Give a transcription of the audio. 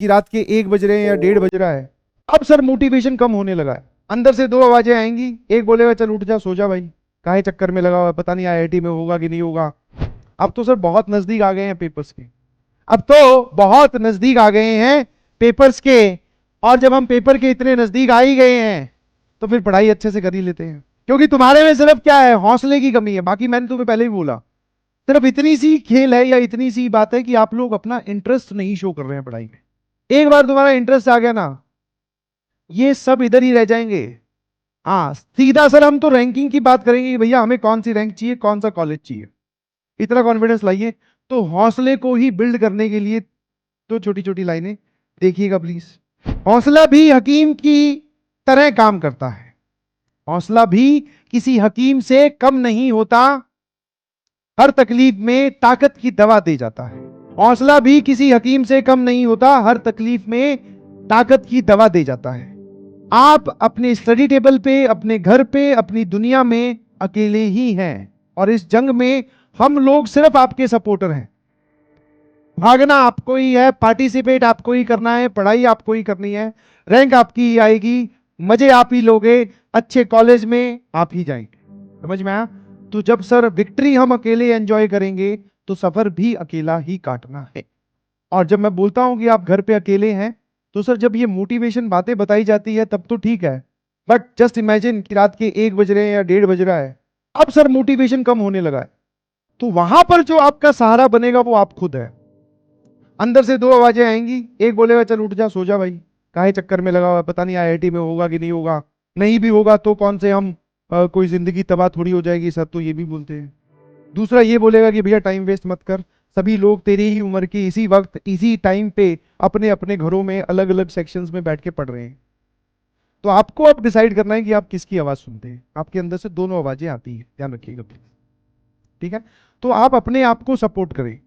कि रात के 1 बज रहे हैं या 1:30 बज रहा है। अब सर मोटिवेशन कम होने लगा है। अंदर से दो आवाजें आएंगी, एक बोलेगा चल उठ जा सो जा भाई, काहे चक्कर में लगा हुआ है, पता नहीं आईआईटी में होगा कि नहीं होगा। अब तो सर बहुत नजदीक आ गए हैं पेपर्स के, अब तो बहुत नजदीक आ गए हैं पेपर्स के। और जब हम पेपर के इतने नजदीक आ ही गए हैं तो फिर पढ़ाई अच्छे से कर ही लेते हैं, क्योंकि तुम्हारे में सिर्फ क्या है, हौसले की कमी है। बाकी मैंने तुम्हें पहले ही बोला, सिर्फ इतनी सी खेल है या इतनी सी बात है कि आप लोग अपना इंटरेस्ट नहीं शो कर रहे हैं पढ़ाई में। एक बार तुम्हारा इंटरेस्ट आ गया ना, ये सब इधर ही रह जाएंगे। हाँ सीधा सर हम तो रैंकिंग की बात करेंगे कि भैया हमें कौन सी रैंक चाहिए, कौन सा कॉलेज चाहिए, इतना कॉन्फिडेंस लाइए। तो हौसले को ही बिल्ड करने के लिए दो छोटी छोटी लाइनें देखिएगा प्लीज। हौसला भी हकीम की तरह काम करता है, हौसला भी किसी हकीम से कम नहीं होता, हर तकलीफ में ताकत की दवा दे जाता है। हौसला भी किसी हकीम से कम नहीं होता, हर तकलीफ में ताकत की दवा दे जाता है। आप अपने स्टडी टेबल पे, अपने घर पे, अपनी दुनिया में अकेले ही हैं, और इस जंग में हम लोग सिर्फ आपके सपोर्टर हैं। भागना आपको ही है, पार्टिसिपेट आपको ही करना है, पढ़ाई आपको ही करनी है, रैंक आपकी ही आएगी, मजे आप ही लोगे, अच्छे कॉलेज में आप ही जाएंगे। समझ में आया? तो जब सर विक्ट्री हम अकेले एंजॉय करेंगे तो सफर भी अकेला ही काटना है। और जब मैं बोलता हूं कि आप घर पे अकेले हैं, तो सर जब ये मोटिवेशन बातें बताई जाती है तब तो ठीक है, बट जस्ट इमेजिन कि रात के 1 बज रहे हैं या 1:30 बज रहा है, अब सर मोटिवेशन कम होने लगा है। तो वहां पर जो आपका सहारा बनेगा वो आप खुद है। अंदर से दो आवाजें आएंगी, एक बोलेगा चल उठ जा सो जा भाई, काहे चक्कर में लगा हुआ है, पता नहीं आईआईटी में होगा कि नहीं होगा। नहीं भी होगा तो कौन से हम कोई जिंदगी तबाह थोड़ी हो जाएगी, सर तो ये भी बोलते हैं। दूसरा ये बोलेगा कि भैया टाइम वेस्ट मत कर, सभी लोग तेरी ही उम्र की इसी वक्त इसी टाइम पे अपने अपने घरों में अलग अलग सेक्शंस में बैठ के पढ़ रहे हैं। तो आपको अब डिसाइड करना है कि आप किसकी आवाज सुनते हैं। आपके अंदर से दोनों आवाजें आती हैं, ध्यान रखिएगा प्लीज। ठीक है? तो आप अपने आप को सपोर्ट करें।